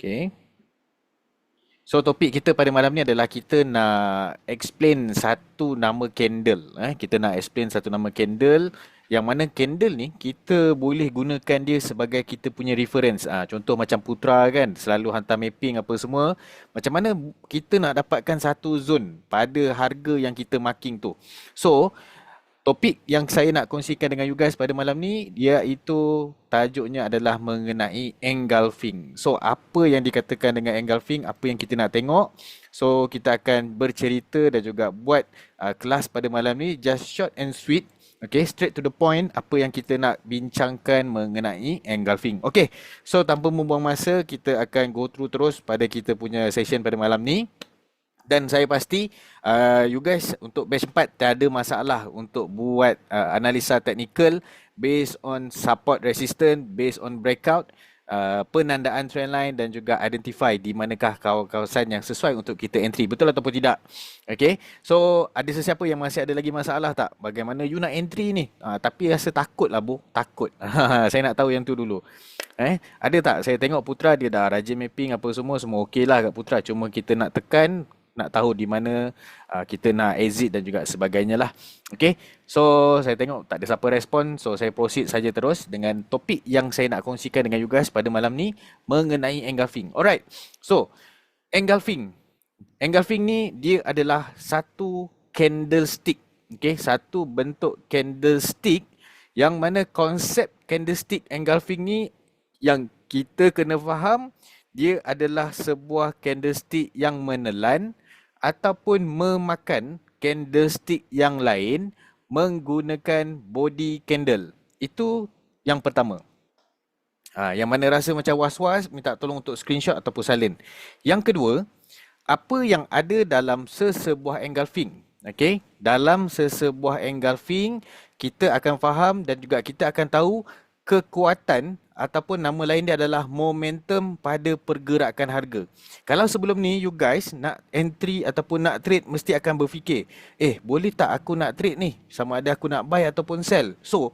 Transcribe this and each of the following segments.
Okay. So topik kita pada malam ni adalah kita nak explain satu nama candle. Kita nak explain satu nama candle yang mana candle ni kita boleh gunakan dia sebagai kita punya reference. Contoh macam Putra kan selalu hantar mapping apa semua. Macam mana kita nak dapatkan satu zone pada harga yang kita marking tu. So topik yang saya nak kongsikan dengan you guys pada malam ni iaitu tajuknya adalah mengenai engulfing. So apa yang dikatakan dengan engulfing, apa yang kita nak tengok. So kita akan bercerita dan juga buat kelas pada malam ni just short and sweet. Okay, straight to the point apa yang kita nak bincangkan mengenai engulfing. Okay, so tanpa membuang masa kita akan go through terus pada kita punya session pada malam ni. Dan saya pasti you guys untuk batch 4 tak ada masalah untuk buat analisa teknikal based on support resistance, based on breakout, penandaan trendline dan juga identify di manakah kawasan yang sesuai untuk kita entry. Betul ataupun tidak? Okay. So ada sesiapa yang masih ada lagi masalah tak? Bagaimana you nak entry ni? Tapi rasa takut lah bu. Takut. Saya nak tahu yang tu dulu. Ada tak? Saya tengok Putra dia dah rajin mapping apa semua okey lah kat Putra. Cuma kita nak tekan, nak tahu di mana kita nak exit dan juga sebagainya lah. Okay. So saya tengok tak ada siapa respon. So saya proceed saja terus dengan topik yang saya nak kongsikan dengan you guys pada malam ni mengenai engulfing. Alright. So engulfing. Engulfing ni dia adalah satu candlestick. Okay. Satu bentuk candlestick yang mana konsep candlestick engulfing ni yang kita kena faham dia adalah sebuah candlestick yang menelan ataupun memakan candlestick yang lain menggunakan body candle. Itu yang pertama. Yang mana rasa macam was-was, minta tolong untuk screenshot ataupun salin. Yang kedua, apa yang ada dalam sesebuah engulfing. Okay? Dalam sesebuah engulfing, kita akan faham dan juga kita akan tahu kekuatan ataupun nama lain dia adalah momentum pada pergerakan harga. Kalau sebelum ni you guys nak entry ataupun nak trade mesti akan berfikir, boleh tak aku nak trade ni? Sama ada aku nak buy ataupun sell. So,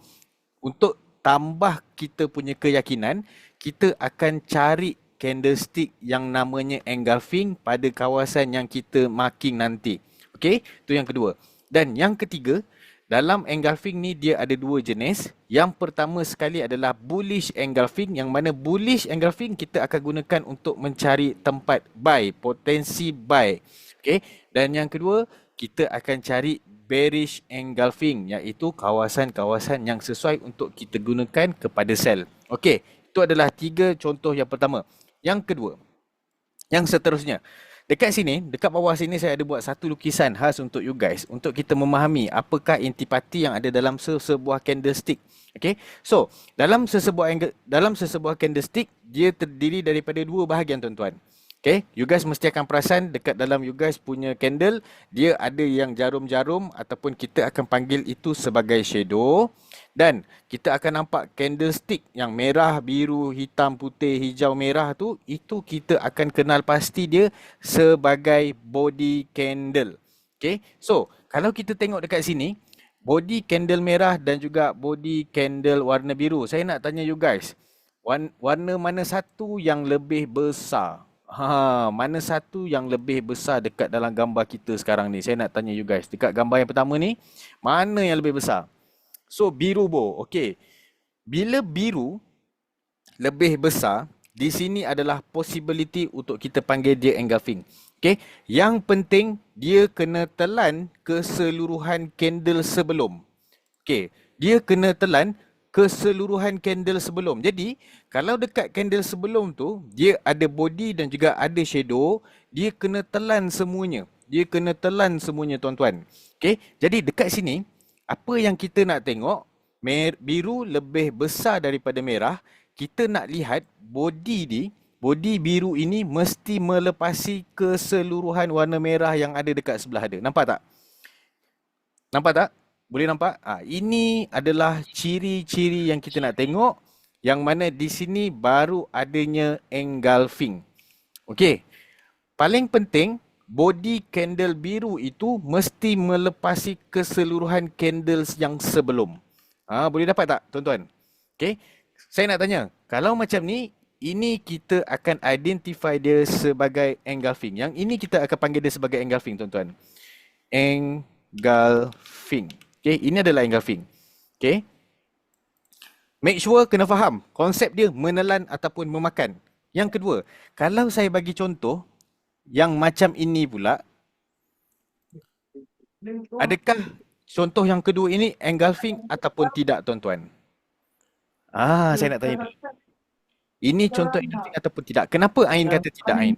untuk tambah kita punya keyakinan, kita akan cari candlestick yang namanya engulfing pada kawasan yang kita marking nanti. Okay, itu yang kedua. Dan yang ketiga, dalam engulfing ni dia ada dua jenis. Yang pertama sekali adalah bullish engulfing, yang mana bullish engulfing kita akan gunakan untuk mencari tempat buy, potensi buy. Okay. Dan yang kedua, kita akan cari bearish engulfing, iaitu kawasan-kawasan yang sesuai untuk kita gunakan kepada sell. Okay. Itu adalah tiga contoh yang pertama. Yang kedua, yang seterusnya. Dekat sini, dekat bawah sini saya ada buat satu lukisan khas untuk you guys. Untuk kita memahami apakah intipati yang ada dalam sesebuah candlestick. Okay. So, dalam sesebuah candlestick, dia terdiri daripada dua bahagian tuan-tuan. Okay. You guys mesti akan perasan dekat dalam you guys punya candle, dia ada yang jarum-jarum ataupun kita akan panggil itu sebagai shadow. Dan kita akan nampak candlestick yang merah, biru, hitam, putih, hijau, merah tu, itu kita akan kenal pasti dia sebagai body candle. Okay. So, kalau kita tengok dekat sini, body candle merah dan juga body candle warna biru. Saya nak tanya you guys, warna mana satu yang lebih besar? Mana satu yang lebih besar dekat dalam gambar kita sekarang ni? Saya nak tanya you guys, dekat gambar yang pertama ni, mana yang lebih besar? So, biru bo. Okay. Bila biru lebih besar, di sini adalah possibility untuk kita panggil dia engulfing. Okay. Yang penting, dia kena telan keseluruhan candle sebelum. Okay. Dia kena telan keseluruhan candle sebelum. Jadi, kalau dekat candle sebelum tu, dia ada body dan juga ada shadow, dia kena telan semuanya. Dia kena telan semuanya tuan-tuan. Okay. Jadi, dekat sini, apa yang kita nak tengok, biru lebih besar daripada merah. Kita nak lihat body biru ini mesti melepasi keseluruhan warna merah yang ada dekat sebelah ada. Nampak tak? Nampak tak? Boleh nampak? Ini adalah ciri-ciri yang kita nak tengok, yang mana di sini baru adanya engulfing. Okey. Paling penting, body candle biru itu mesti melepasi keseluruhan candles yang sebelum. Boleh dapat tak tuan-tuan? Okay. Saya nak tanya, kalau macam ni, ini kita akan identify dia sebagai engulfing. Yang ini kita akan panggil dia sebagai engulfing, tuan-tuan. Engulfing. Okay, ini adalah engulfing. Okay. Make sure kena faham konsep dia menelan ataupun memakan. Yang kedua, kalau saya bagi contoh yang macam ini pula, adakah contoh yang kedua ini engulfing ataupun tidak, tuan-tuan? Saya nak tanya dulu. Ini contoh engulfing ataupun tidak? Kenapa Ain kata tidak, Ain?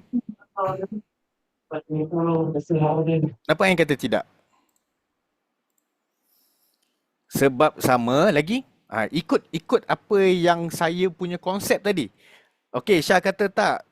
Kenapa Ain kata tidak? Sebab sama lagi. Ikut apa yang saya punya konsep tadi. Okey, Syah kata tak.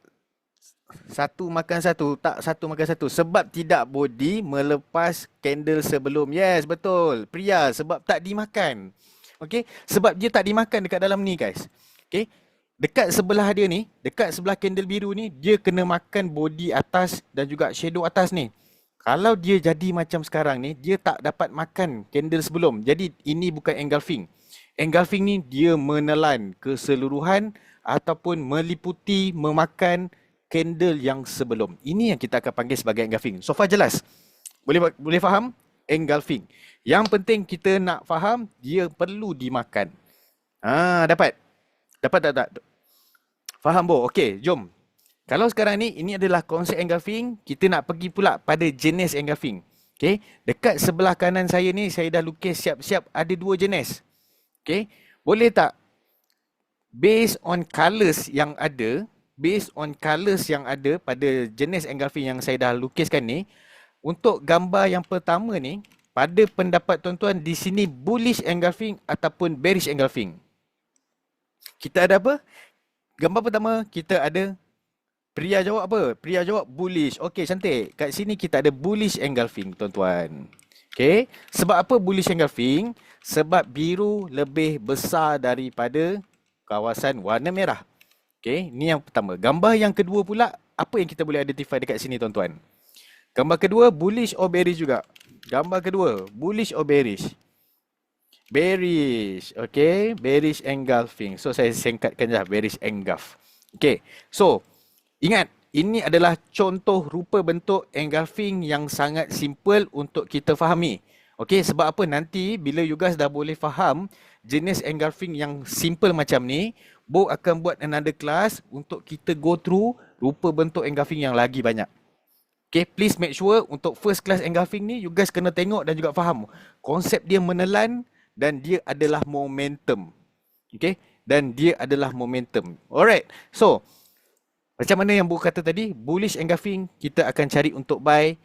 Satu makan satu, tak satu makan satu. Sebab tidak body melepas candle sebelum. Yes, betul. Priya, sebab tak dimakan. Okey, sebab dia tak dimakan dekat dalam ni, guys. Okey, dekat sebelah dia ni, dekat sebelah candle biru ni, dia kena makan body atas dan juga shadow atas ni. Kalau dia jadi macam sekarang ni, dia tak dapat makan candle sebelum. Jadi ini bukan engulfing. Engulfing ni dia menelan keseluruhan ataupun meliputi memakan candle yang sebelum. Ini yang kita akan panggil sebagai engulfing. So far jelas? Boleh faham? Engulfing. Yang penting kita nak faham dia perlu dimakan. Dapat? Dapat tak? Faham, Bo? Okey, jom. Kalau sekarang ni, ini adalah konsep engulfing. Kita nak pergi pula pada jenis engulfing. Okay. Dekat sebelah kanan saya ni, saya dah lukis siap-siap ada dua jenis. Okay. Boleh tak? Based on colours yang ada, pada jenis engulfing yang saya dah lukiskan ni, untuk gambar yang pertama ni, pada pendapat tuan-tuan, di sini bullish engulfing ataupun bearish engulfing? Kita ada apa? Gambar pertama, kita ada Priya jawab apa? Priya jawab bullish. Okey, cantik. Kat sini kita ada bullish engulfing, tuan-tuan. Okey. Sebab apa bullish engulfing? Sebab biru lebih besar daripada kawasan warna merah. Okey, ni yang pertama. Gambar yang kedua pula, apa yang kita boleh identify dekat sini, tuan-tuan? Gambar kedua, bullish or bearish juga. Gambar kedua, bullish or bearish? Bearish. Okey, bearish engulfing. So, saya singkatkan je, bearish engulf. Okey, so ingat, ini adalah contoh rupa bentuk engulfing yang sangat simple untuk kita fahami. Okey, sebab apa? Nanti bila you guys dah boleh faham jenis engulfing yang simple macam ni, Bo akan buat another class untuk kita go through rupa bentuk engulfing yang lagi banyak. Okey, please make sure untuk first class engulfing ni, you guys kena tengok dan juga faham konsep dia menelan dan dia adalah momentum. Okey, dan dia adalah momentum. Alright, so macam mana yang Bu kata tadi, bullish engulfing kita akan cari untuk buy,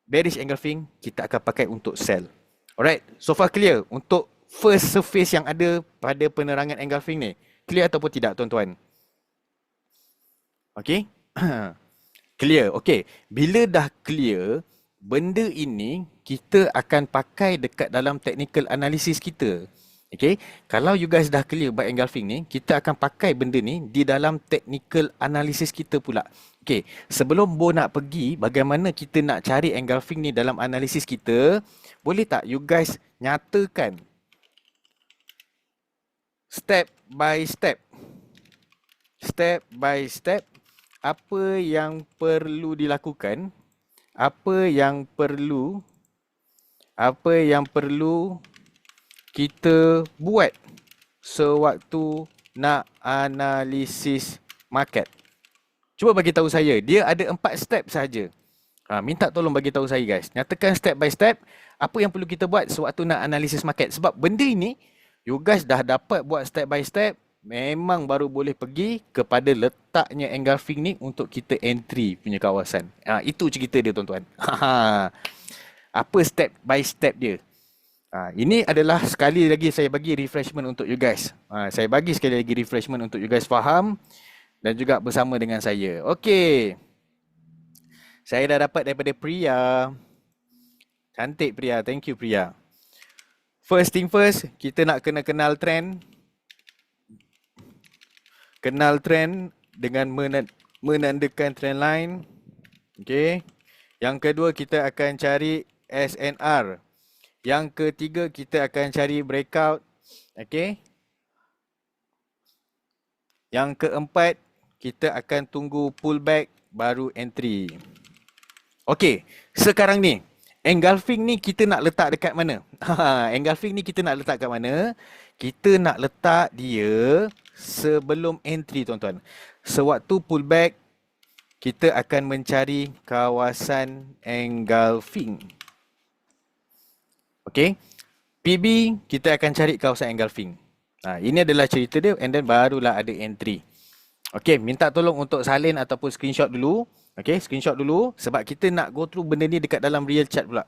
bearish engulfing kita akan pakai untuk sell. Alright, so far clear untuk first surface yang ada pada penerangan engulfing ni. Clear ataupun tidak, tuan-tuan? Okay? Clear, okay. Bila dah clear, benda ini kita akan pakai dekat dalam technical analysis kita. Okay, kalau you guys dah clear by engulfing ni, kita akan pakai benda ni di dalam technical analysis kita pula. Okay, sebelum Bo nak pergi, bagaimana kita nak cari engulfing ni dalam analisis kita, boleh tak you guys nyatakan step by step apa yang perlu dilakukan, apa yang perlu kita buat sewaktu nak analisis market. Cuba bagi tahu saya, dia ada 4 step saja. Minta tolong bagi tahu saya, guys. Nyatakan step by step apa yang perlu kita buat sewaktu nak analisis market. Sebab benda ini you guys dah dapat buat step by step, memang baru boleh pergi kepada letaknya engulfing ni untuk kita entry punya kawasan. Itu cerita dia, tuan-tuan. Apa step by step dia? Ini adalah sekali lagi saya bagi refreshment untuk you guys. Saya bagi sekali lagi refreshment untuk you guys faham dan juga bersama dengan saya. Okey. Saya dah dapat daripada Priya. Cantik, Priya. Thank you, Priya. First thing first, kita nak kena kenal trend. Kenal trend dengan menandakan trend line. Okey. Yang kedua, kita akan cari SNR. Yang ketiga, kita akan cari breakout. Okey. Yang keempat, kita akan tunggu pullback baru entry. Okey, sekarang ni engulfing ni kita nak letak dekat mana? Engulfing ni kita nak letak kat mana? Kita nak letak dia sebelum entry tuan-tuan. Sewaktu pullback, kita akan mencari kawasan engulfing. Okey. PB kita akan cari kawasan engulfing. Ini adalah cerita dia and then barulah ada entry. Okey, minta tolong untuk salin ataupun screenshot dulu. Okey, screenshot dulu sebab kita nak go through benda ni dekat dalam real chart pula.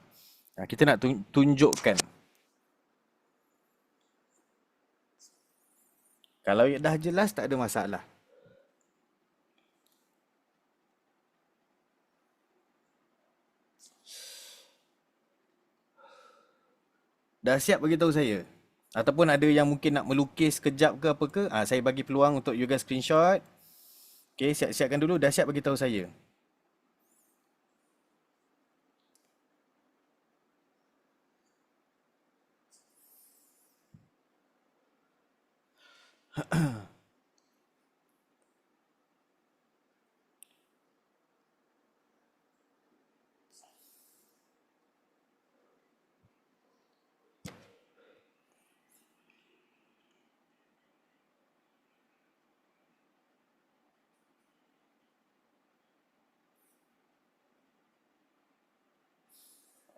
Kita nak tunjukkan. Kalau dah jelas tak ada masalah. Dah siap bagi tahu saya? Ataupun ada yang mungkin nak melukis kejap ke apa ke? Saya bagi peluang untuk you guys screenshot. Okey, siap-siapkan dulu. Dah siap bagi tahu saya?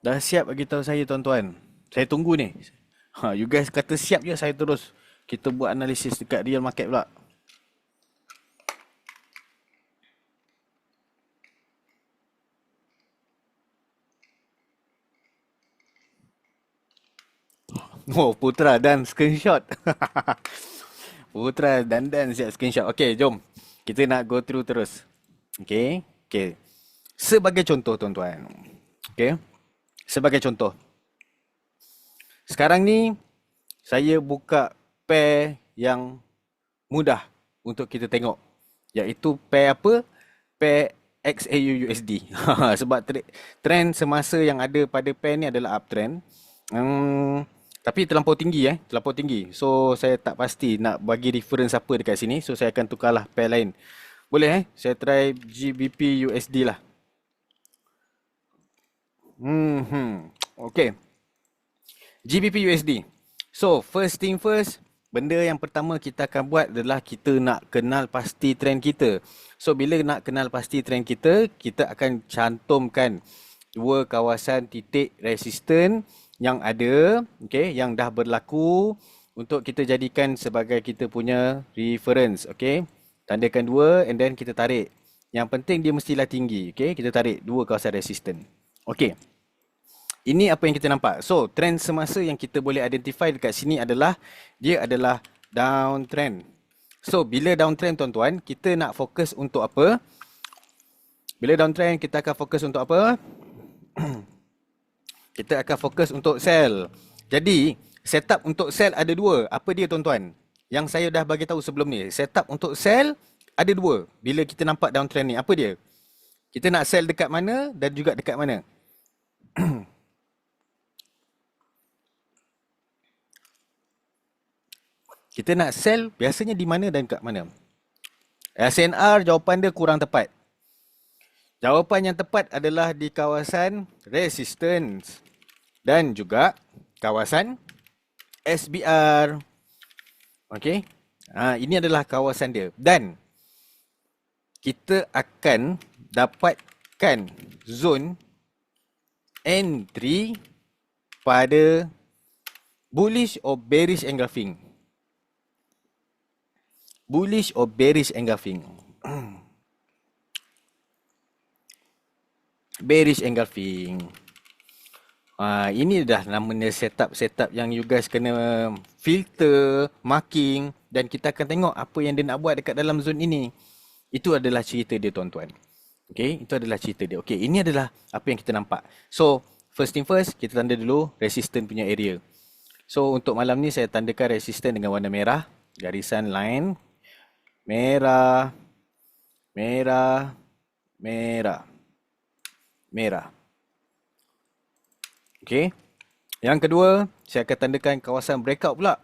Dah siap bagi tahu saya tuan-tuan? Saya tunggu ni. You guys kata siap je, saya terus kita buat analisis dekat real market pula. Oh, Putra dan screenshot. Putra dan siap screenshot. Okey, jom. Kita nak go through terus. Okey. Okey. Sebagai contoh tuan-tuan. Okey. Sebagai contoh. Sekarang ni saya buka pair yang mudah untuk kita tengok. Iaitu pair apa? Pair XAU USD. Sebab trend semasa yang ada pada pair ni adalah uptrend. Tapi terlampau tinggi terlampau tinggi. So saya tak pasti nak bagi reference apa dekat sini. So saya akan tukarlah pair lain. Boleh saya try GBP USD lah. Okay. GBP USD. So first thing first, benda yang pertama kita akan buat adalah kita nak kenal pasti trend kita. So bila nak kenal pasti trend kita, kita akan cantumkan dua kawasan titik resisten yang ada, okay, yang dah berlaku untuk kita jadikan sebagai kita punya reference, okay. Tandakan dua and then kita tarik. Yang penting dia mestilah tinggi, okay. Kita tarik dua kawasan resisten. Okay. Ini apa yang kita nampak. So, trend semasa yang kita boleh identify dekat sini adalah dia adalah downtrend. So, bila downtrend tuan-tuan, kita nak fokus untuk apa? Bila downtrend, kita akan fokus untuk apa? Kita akan fokus untuk sell. Jadi, setup untuk sell ada dua. Apa dia tuan-tuan? Yang saya dah bagi tahu sebelum ni. Setup untuk sell ada dua. Bila kita nampak downtrend ni, apa dia? Kita nak sell dekat mana dan juga dekat mana? Kita nak sell biasanya di mana dan kat mana? SNR jawapan dia kurang tepat. Jawapan yang tepat adalah di kawasan resistance dan juga kawasan SBR. Okey. Ini adalah kawasan dia dan kita akan dapatkan zone entry pada bullish or bearish engulfing. Bullish or bearish engulfing. Bearish engulfing. Ini dah namanya setup yang you guys kena filter, marking dan kita akan tengok apa yang dia nak buat dekat dalam zone ini. Itu adalah cerita dia tuan-tuan. Okay, itu adalah cerita dia. Okay, ini adalah apa yang kita nampak. So, first thing first, kita tanda dulu resistance punya area. So, untuk malam ni saya tandakan resistance dengan warna merah. Garisan line. Merah, merah, merah, merah. Okey. Yang kedua, saya akan tandakan kawasan breakout pula.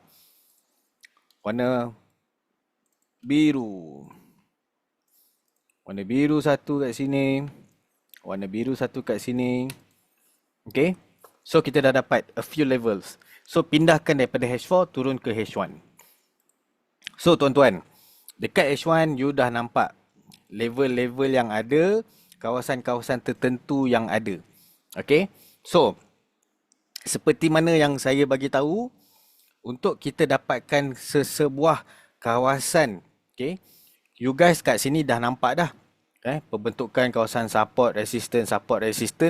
Warna biru. Warna biru satu kat sini. Warna biru satu kat sini. Okay. So kita dah dapat a few levels. So pindahkan daripada H4 turun ke H1. So tuan-tuan, dekat H1 you dah nampak level-level yang ada, kawasan-kawasan tertentu yang ada. Okay. So seperti mana yang saya bagi tahu, untuk kita dapatkan sesebuah kawasan, okay, you guys kat sini dah nampak dah pembentukan kawasan support resistance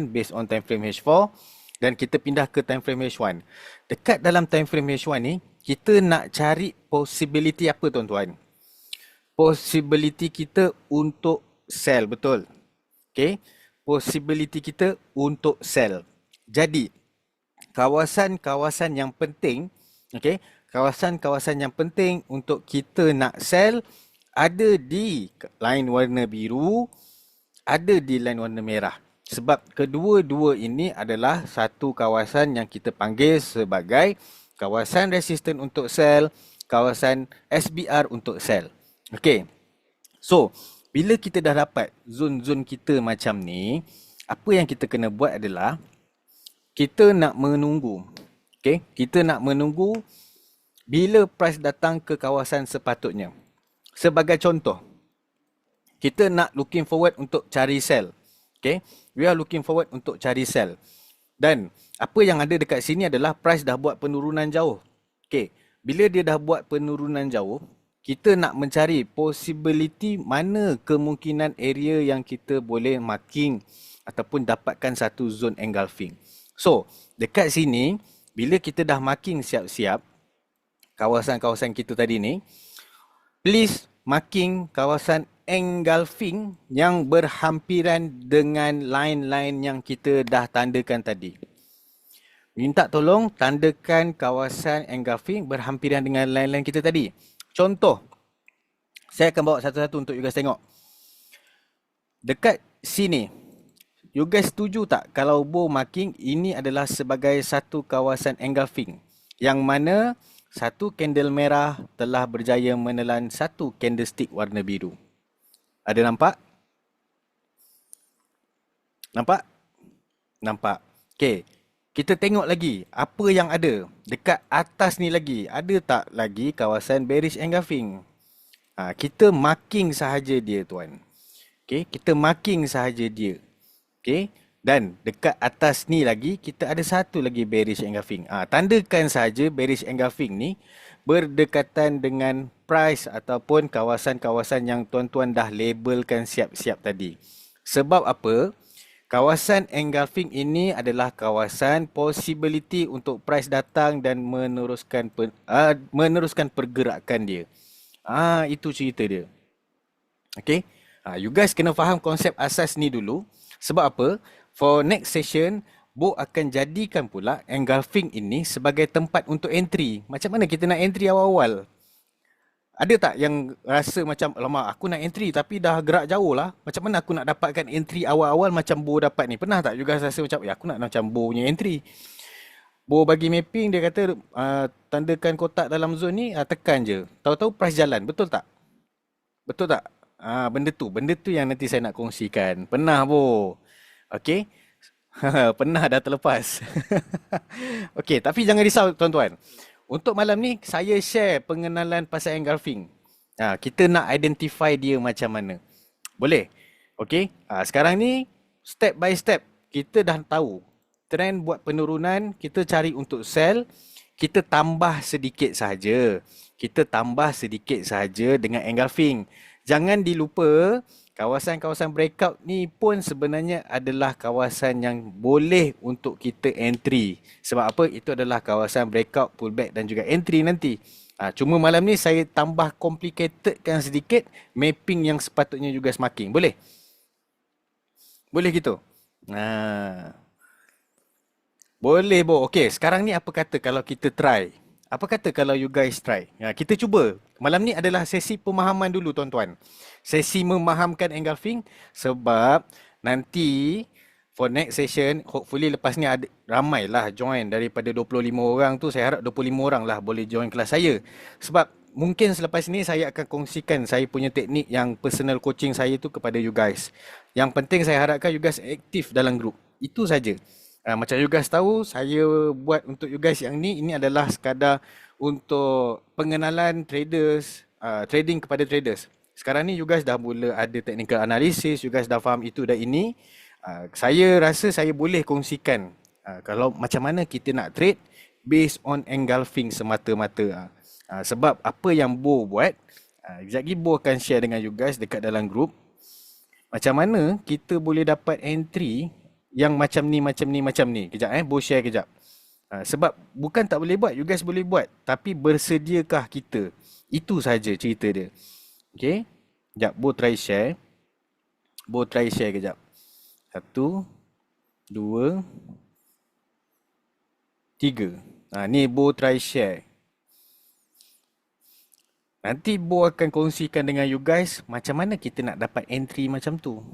based on time frame H4, dan kita pindah ke time frame H1. Dekat dalam time frame H1 ni, kita nak cari possibility apa tuan-tuan? Possibility kita untuk sell, betul? Okay, possibility kita untuk sell. Jadi kawasan-kawasan yang penting, okay, kawasan-kawasan yang penting untuk kita nak sell ada di line warna biru, ada di line warna merah. Sebab kedua-dua ini adalah satu kawasan yang kita panggil sebagai kawasan resisten untuk sell, kawasan SBR untuk sell. Okay. So, bila kita dah dapat zon-zon kita macam ni, apa yang kita kena buat adalah kita nak menunggu. Okay? Kita nak menunggu bila price datang ke kawasan sepatutnya. Sebagai contoh, kita nak looking forward untuk cari sell. Okay? We are looking forward untuk cari sell. Dan apa yang ada dekat sini adalah price dah buat penurunan jauh. Okay? Bila dia dah buat penurunan jauh, kita nak mencari possibility mana kemungkinan area yang kita boleh marking ataupun dapatkan satu zone engulfing. So, dekat sini, bila kita dah marking siap-siap kawasan-kawasan kita tadi ni, please marking kawasan engulfing yang berhampiran dengan line-line yang kita dah tandakan tadi. Minta tolong tandakan kawasan engulfing berhampiran dengan line-line kita tadi. Contoh, saya akan bawa satu-satu untuk you guys tengok. Dekat sini, you guys setuju tak kalau bow marking ini adalah sebagai satu kawasan engulfing yang mana satu candle merah telah berjaya menelan satu candlestick warna biru? Ada nampak? Nampak? Nampak. Okey. Kita tengok lagi apa yang ada dekat atas ni lagi. Ada tak lagi kawasan bearish engulfing? Kita marking sahaja dia tuan. Okey, kita marking sahaja dia. Okey, dan dekat atas ni lagi kita ada satu lagi bearish engulfing. Tandakan sahaja bearish engulfing ni berdekatan dengan price ataupun kawasan-kawasan yang tuan-tuan dah labelkan siap-siap tadi. Sebab apa? Kawasan engulfing ini adalah kawasan possibility untuk price datang dan meneruskan pergerakan dia. Itu cerita dia. Okay? You guys kena faham konsep asas ni dulu. Sebab apa? For next session, Bo akan jadikan pula engulfing ini sebagai tempat untuk entry. Macam mana kita nak entry awal-awal? Ada tak yang rasa macam, alamak aku nak entry tapi dah gerak jauh lah. Macam mana aku nak dapatkan entry awal-awal macam Bo dapat ni? Pernah tak you guys rasa macam, aku nak macam Bo punya entry? Bo bagi mapping, dia kata tandakan kotak dalam zone ni, tekan je. Tahu-tahu price jalan, betul tak? Betul tak? Benda tu yang nanti saya nak kongsikan. Pernah Bo? Okay? Pernah dah terlepas. Okay, tapi jangan risau tuan-tuan. Untuk malam ni, saya share pengenalan pasal engulfing. Kita nak identify dia macam mana. Boleh? Okay? Sekarang ni, step by step, kita dah tahu. Trend buat penurunan, kita cari untuk sell. Kita tambah sedikit sahaja. Kita tambah sedikit sahaja dengan engulfing. Jangan dilupa, kawasan-kawasan breakout ni pun sebenarnya adalah kawasan yang boleh untuk kita entry. Sebab apa? Itu adalah kawasan breakout, pullback dan juga entry nanti. Cuma malam ni saya tambah complicatedkan sedikit mapping yang sepatutnya juga marking. Boleh? Boleh gitu? Boleh Bo. Okey, sekarang ni apa kata kalau kita try? Apa kata kalau you guys try? Kita cuba. Malam ni adalah sesi pemahaman dulu tuan-tuan. Sesi memahamkan engulfing sebab nanti for next session, hopefully lepas ni ada ramailah join daripada 25 orang tu. Saya harap 25 orang lah boleh join kelas saya. Sebab mungkin selepas ni saya akan kongsikan saya punya teknik yang personal coaching saya tu kepada you guys. Yang penting saya harapkan you guys aktif dalam grup. Itu saja. Macam you guys tahu, saya buat untuk you guys yang ni, ini adalah sekadar untuk pengenalan traders, trading kepada traders. Sekarang ni you guys dah mula ada technical analysis, you guys dah faham itu dan ini. Saya rasa saya boleh kongsikan kalau macam mana kita nak trade based on engulfing semata-mata. Sebab apa yang Bo buat, sekejap lagi Bo akan share dengan you guys dekat dalam group. Macam mana kita boleh dapat entry yang macam ni, macam ni, macam ni. Kejap Bo share kejap. Sebab bukan tak boleh buat, you guys boleh buat. Tapi bersediakah kita? Itu saja cerita dia. Okay. Sekejap, Bo try share. Bo try share kejap. 1, 2, 3. Ni Bo try share. Nanti Bo akan kongsikan dengan you guys macam mana kita nak dapat entry macam tu.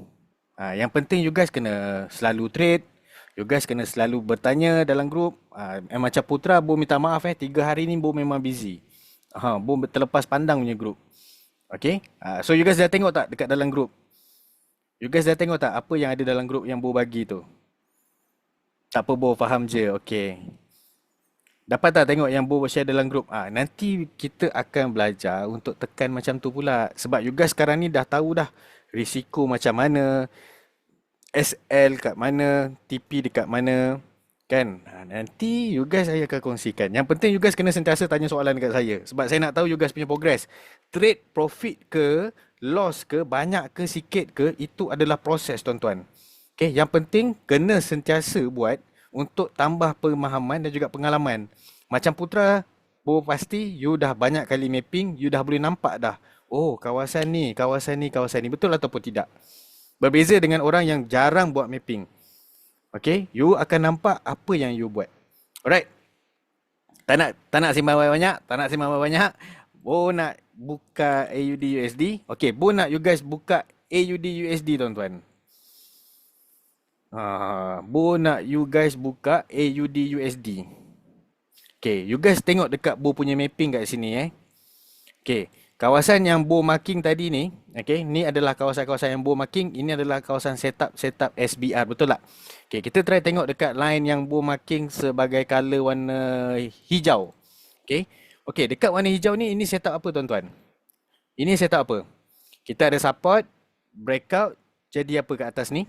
Yang penting you guys kena selalu trade. You guys kena selalu bertanya dalam grup. Macam Putra, Bo minta maaf 3 hari ni Bo memang busy. Bo terlepas pandang punya grup. Okay. So you guys dah tengok tak dekat dalam grup? You guys dah tengok tak apa yang ada dalam grup yang Bo bagi tu? Tak apa Bo, faham je. Okay. Dapat tak tengok yang Bo share dalam grup? Nanti kita akan belajar untuk tekan macam tu pula. Sebab you guys sekarang ni dah tahu dah risiko macam mana, SL kat mana, TP dekat mana, kan? Nanti you guys saya akan kongsikan. Yang penting you guys kena sentiasa tanya soalan dekat saya. Sebab saya nak tahu you guys punya progress. Trade profit ke, loss ke, banyak ke, sikit ke, itu adalah proses tuan-tuan. Okay, yang penting kena sentiasa buat untuk tambah pemahaman dan juga pengalaman. Macam Putra, Bo pasti you dah banyak kali mapping, you dah boleh nampak dah. Oh, kawasan ni, kawasan ni, kawasan ni. Betul ataupun tidak? Berbeza dengan orang yang jarang buat mapping. Okay, you akan nampak apa yang you buat. Alright. Tak nak sembang banyak, tak nak sembang banyak. Bo nak buka AUD USD. Okay, Bo nak you guys buka AUD USD tuan-tuan. Bo nak you guys buka AUD USD. Okay, you guys tengok dekat Bo punya mapping kat sini Okay, kawasan yang Bo marking tadi ni, okay, ni adalah kawasan-kawasan yang Bo marking. Ini adalah kawasan setup SBR, betul tak? Okay, kita try tengok dekat line yang Bo marking sebagai color warna hijau. Okay, okay, dekat warna hijau ni, ini setup apa tuan-tuan? Ini setup apa? Kita ada support, breakout, jadi apa kat atas ni?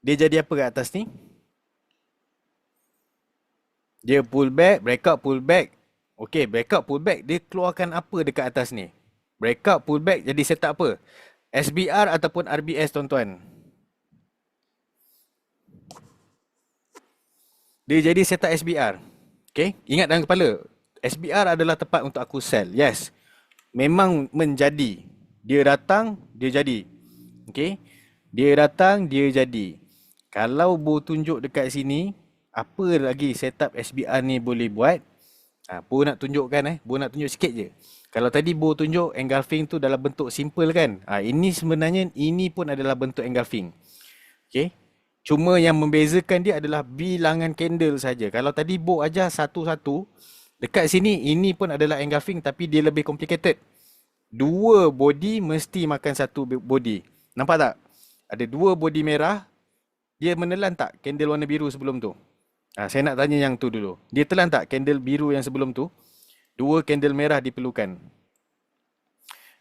Dia jadi apa kat atas ni? Dia pullback, breakout, pullback. Okay, breakout, pullback. Dia keluarkan apa dekat atas ni? Breakout, pullback, jadi setup apa? SBR ataupun RBS tuan-tuan? Dia jadi setup SBR. Okay, ingat dalam kepala. SBR adalah tempat untuk aku sell. Yes, memang menjadi. Dia datang, dia jadi. Okay, dia datang, dia jadi. Kalau Bo tunjuk dekat sini, apa lagi setup SBR ni boleh buat? Bo nak tunjukkan Bo nak tunjuk sikit je. Kalau tadi Bo tunjuk engulfing tu dalam bentuk simple kan? Ini sebenarnya ini pun adalah bentuk engulfing. Okay. Cuma yang membezakan dia adalah bilangan candle saja. Kalau tadi Bo ajar satu-satu, dekat sini ini pun adalah engulfing tapi dia lebih complicated. 2 body mesti makan satu body. Nampak tak? Ada 2 body merah. Dia menelan tak candle warna biru sebelum tu? Saya nak tanya yang tu dulu. Dia telan tak candle biru yang sebelum tu? 2 candle merah diperlukan.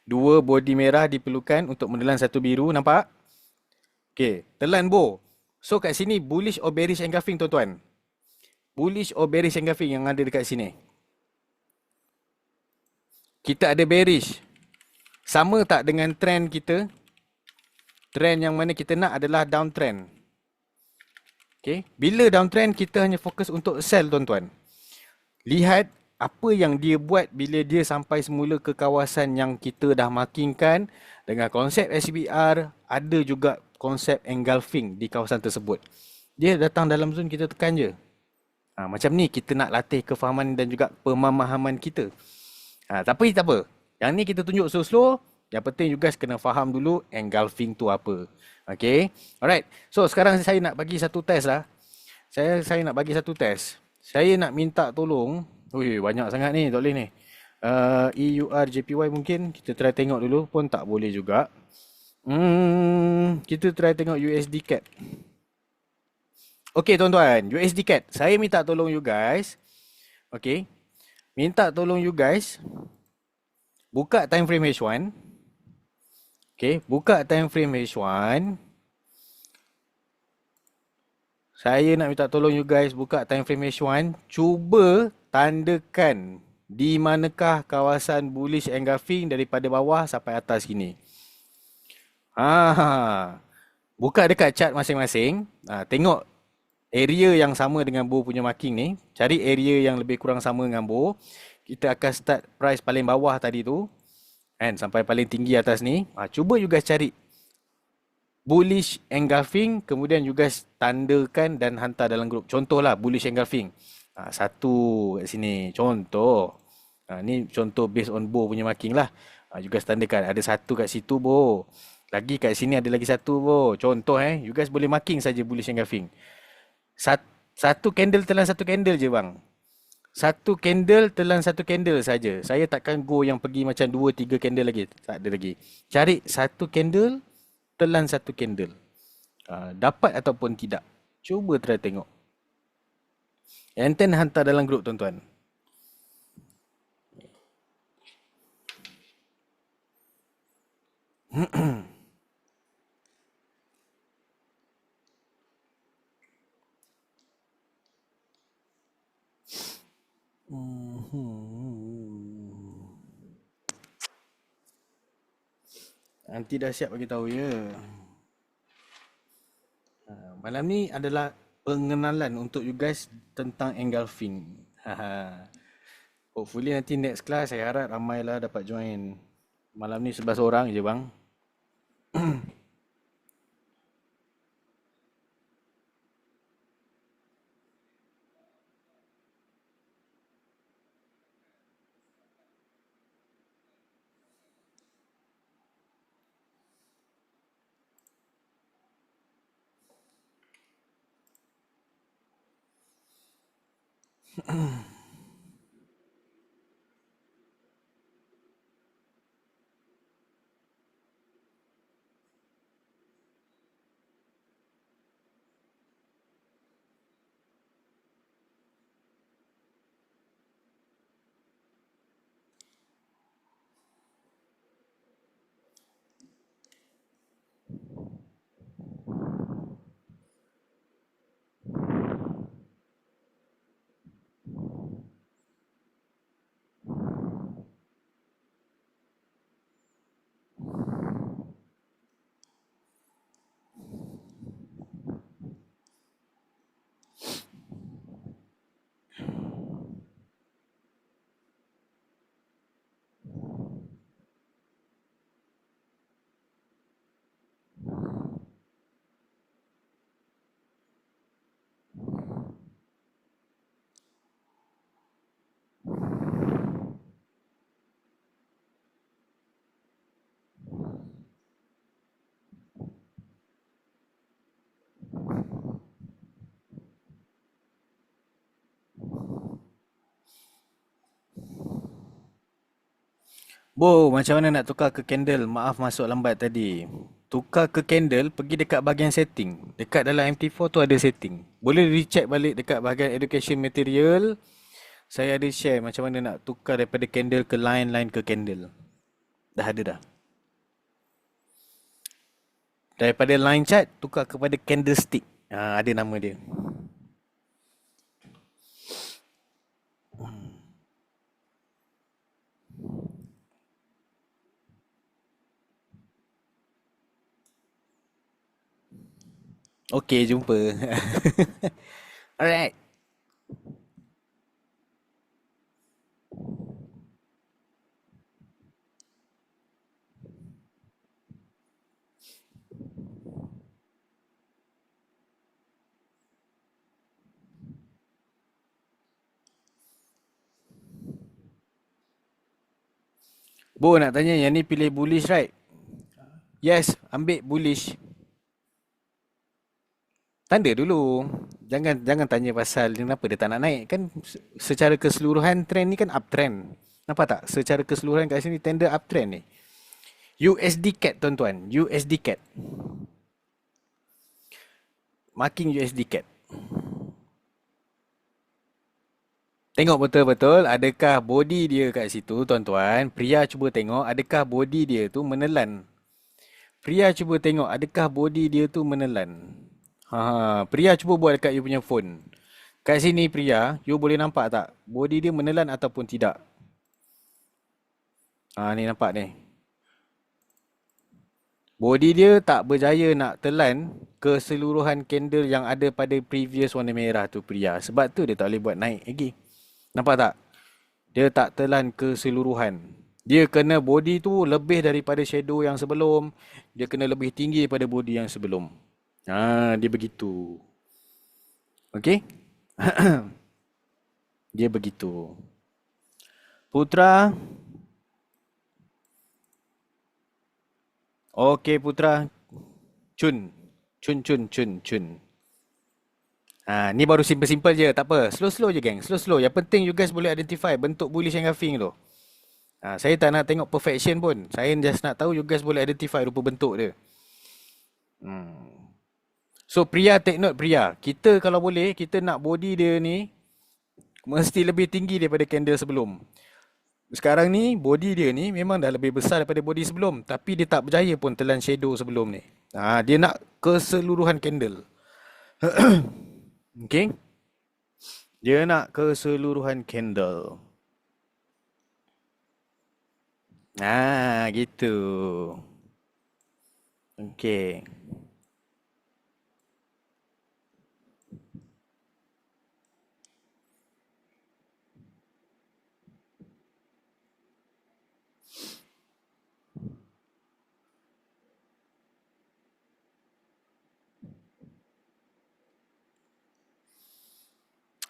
2 body merah diperlukan untuk menelan satu biru. Nampak? Okay, telan Bo. So kat sini bullish or bearish engulfing tuan-tuan? Bullish or bearish engulfing yang ada dekat sini? Kita ada bearish. Sama tak dengan trend kita? Trend yang mana kita nak adalah downtrend. Okay. Bila downtrend kita hanya fokus untuk sell tuan-tuan. Lihat apa yang dia buat bila dia sampai semula ke kawasan yang kita dah markingkan. Dengan konsep SBR, ada juga konsep engulfing di kawasan tersebut. Dia datang dalam zone, kita tekan je. Macam ni kita nak latih kefahaman dan juga pemahaman kita. Tapi tak apa. Yang ni kita tunjuk slow-slow. Yang penting you guys kena faham dulu engulfing tu apa. Okay. Alright. So sekarang saya nak bagi satu test lah. Saya nak bagi satu test. Saya nak minta tolong. Ui, banyak sangat ni, tak boleh ni. EURJPY mungkin kita try tengok dulu pun tak boleh juga. Kita try tengok USD CAD. Okey tuan-tuan, USD CAD. Saya minta tolong you guys. Okey. Minta tolong you guys buka time frame H1. Okey, buka time frame H1. Saya nak minta tolong you guys buka time frame H1. Cuba tandakan di manakah kawasan bullish engulfing daripada bawah sampai atas gini. Buka dekat chart masing-masing. Tengok area yang sama dengan Bo punya marking ni. Cari area yang lebih kurang sama dengan Bo. Kita akan start price paling bawah tadi tu. Kan, sampai paling tinggi atas ni. Cuba you guys cari bullish engulfing, kemudian you guys tandakan dan hantar dalam grup. Contohlah bullish engulfing. Satu kat sini. Contoh. Ni contoh based on Bo punya marking lah. You guys tandakan. Ada satu kat situ Bo. Lagi kat sini ada lagi satu Bo. Contoh you guys boleh marking saja bullish engulfing. Satu candle telan satu candle je bang. Satu candle telan satu candle saja. Saya takkan go yang pergi macam 2 3 candle lagi. Tak ada lagi. Cari satu candle telan satu candle. Dapat ataupun tidak. Cuba try tengok. And then hantar dalam grup tuan-tuan. Nanti dah siap bagi tahu ya. Malam ni adalah pengenalan untuk you guys tentang engulfing. Hopefully nanti next class saya harap ramailah dapat join. Malam ni 11 orang je bang. Bo, macam mana nak tukar ke candle? Maaf masuk lambat tadi. Tukar ke candle, pergi dekat bahagian setting. Dekat dalam MT4 tu ada setting. Boleh recheck balik dekat bahagian education material. Saya ada share macam mana nak tukar daripada candle ke line ke candle. Dah ada dah. Daripada line chart, tukar kepada candlestick. Ada nama dia. Okey, jumpa. Alright. Bo nak tanya yang ni pilih bullish right? Yes, ambil bullish. Tanda dulu. Jangan jangan tanya pasal kenapa dia tak nak naik. Kan secara keseluruhan trend ni kan uptrend. Nampak tak? Secara keseluruhan kat sini tender uptrend ni. USD CAD tuan-tuan. USD CAD. Marking USD CAD. Tengok betul-betul adakah body dia kat situ tuan-tuan. Pria cuba tengok adakah body dia tu menelan. Pria cuba tengok adakah body dia tu menelan. Pria cuba buat dekat you punya phone. Kat sini pria, you boleh nampak tak body dia menelan ataupun tidak? Ni nampak ni. Body dia tak berjaya nak telan keseluruhan candle yang ada pada previous warna merah tu pria. Sebab tu dia tak boleh buat naik lagi. Nampak tak? Dia tak telan keseluruhan. Dia kena body tu lebih daripada shadow yang sebelum. Dia kena lebih tinggi daripada body yang sebelum. Dia begitu. Okey? Dia begitu. Putra. Okey Putra. Cun. Cun. Ni baru simple-simple je, tak apa. Slow-slow je geng, slow-slow. Yang penting you guys boleh identify bentuk bullish engulfing tu. Saya tak nak tengok perfection pun. Saya just nak tahu you guys boleh identify rupa bentuk dia. So pria, take note pria. Kita kalau boleh, kita nak body dia ni mesti lebih tinggi daripada candle sebelum. Sekarang ni body dia ni memang dah lebih besar daripada body sebelum, tapi dia tak berjaya pun telan shadow sebelum ni. Dia nak keseluruhan candle. Okay? Dia nak keseluruhan candle. Gitu. Okay.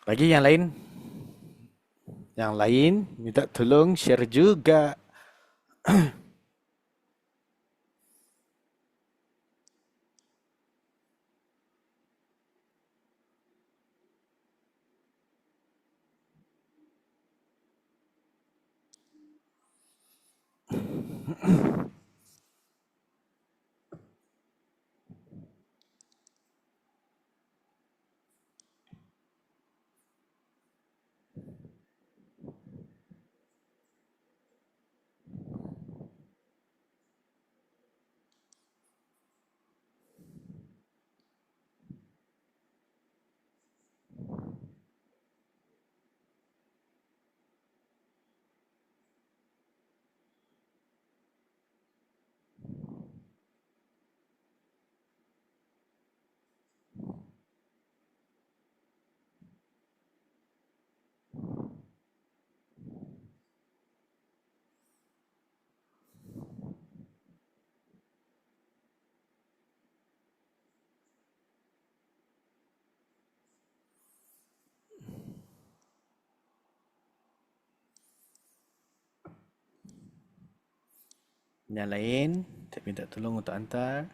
Lagi yang lain? Yang lain minta tolong share juga. Yang lain, saya minta tolong untuk hantar.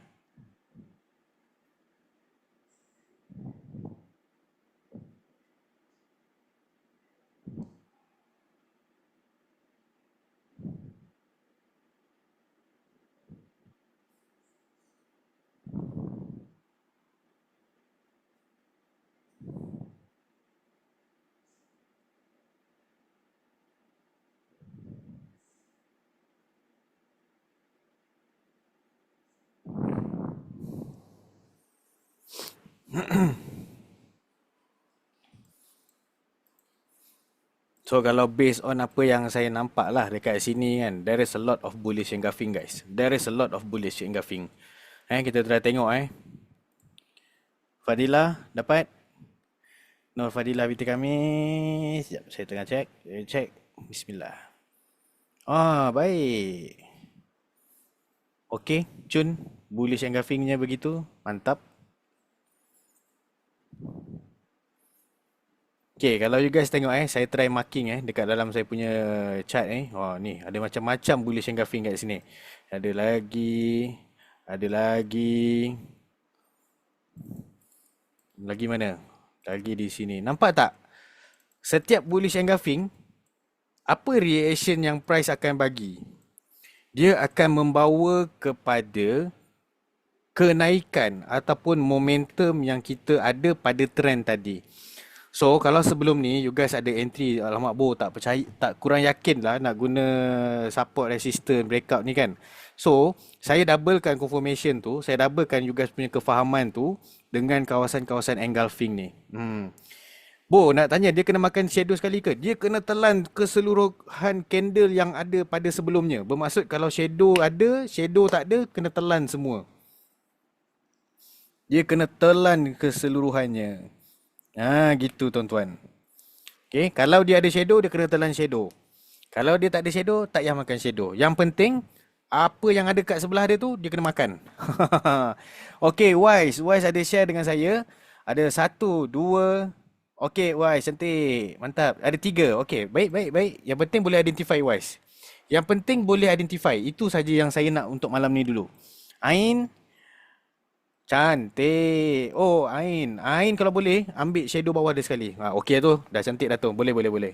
So kalau based on apa yang saya nampak lah dekat sini kan, there is a lot of bullish engulfing guys. There is a lot of bullish engulfing. Kita try tengok Fadila dapat? Nur Fadila binti kami. Sekejap, saya tengah check. Check. Bismillah. Baik. Okey, Cun. Bullish engulfingnya begitu. Mantap. Okay, kalau you guys tengok saya try marking dekat dalam saya punya chart ni ada macam-macam bullish engulfing kat sini. Ada lagi. Lagi mana? Lagi di sini. Nampak tak? Setiap bullish engulfing, apa reaction yang price akan bagi? Dia akan membawa kepada kenaikan ataupun momentum yang kita ada pada trend tadi. So, kalau sebelum ni you guys ada entry, alamak bo tak percaya, tak kurang yakin lah nak guna support resistance breakout ni kan. So, saya doublekan confirmation tu, saya doublekan you guys punya kefahaman tu dengan kawasan-kawasan engulfing ni. Bo, nak tanya dia kena makan shadow sekali ke? Dia kena telan keseluruhan candle yang ada pada sebelumnya. Bermaksud kalau shadow ada, shadow tak ada, kena telan semua. Dia kena telan keseluruhannya. Gitu tuan-tuan. Okay, kalau dia ada shadow, dia kena telan shadow. Kalau dia tak ada shadow, tak payah makan shadow. Yang penting, apa yang ada kat sebelah dia tu, dia kena makan. Okay, Wise. Wise ada share dengan saya. Ada satu, dua. Okay, Wise. Cantik. Mantap. Ada tiga. Okay, baik, baik, baik. Yang penting boleh identify, Wise. Yang penting boleh identify. Itu saja yang saya nak untuk malam ni dulu. Ain. Cantik. Oh, Ain. Ain kalau boleh, ambil shadow bawah dia sekali. Okey tu. Dah cantik dah tu. Boleh, boleh, boleh.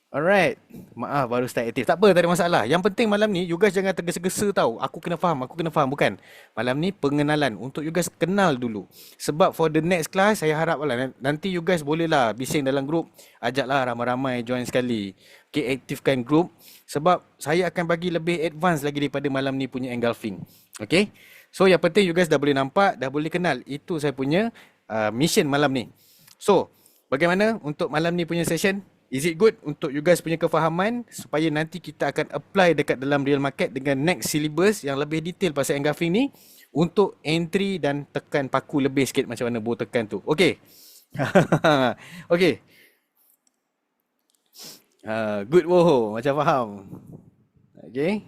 Alright. Maaf, baru start aktif. Tak apa, tak ada masalah. Yang penting malam ni, you guys jangan tergesa-gesa tau. Aku kena faham, aku kena faham. Bukan. Malam ni pengenalan. Untuk you guys kenal dulu. Sebab for the next class, saya harap lah. Nanti you guys boleh lah bising dalam group. Ajaklah ramai-ramai join sekali. Okay, aktifkan group. Sebab saya akan bagi lebih advance lagi daripada malam ni punya engulfing. Okay. So yang penting you guys dah boleh nampak, dah boleh kenal. Itu saya punya mission malam ni. So, bagaimana untuk malam ni punya session? Is it good untuk you guys punya kefahaman supaya nanti kita akan apply dekat dalam real market dengan next syllabus yang lebih detail pasal engulfing ni untuk entry dan tekan paku lebih sikit macam mana Bo tekan tu. Okay. Okay. Good Bo, macam faham. Okay.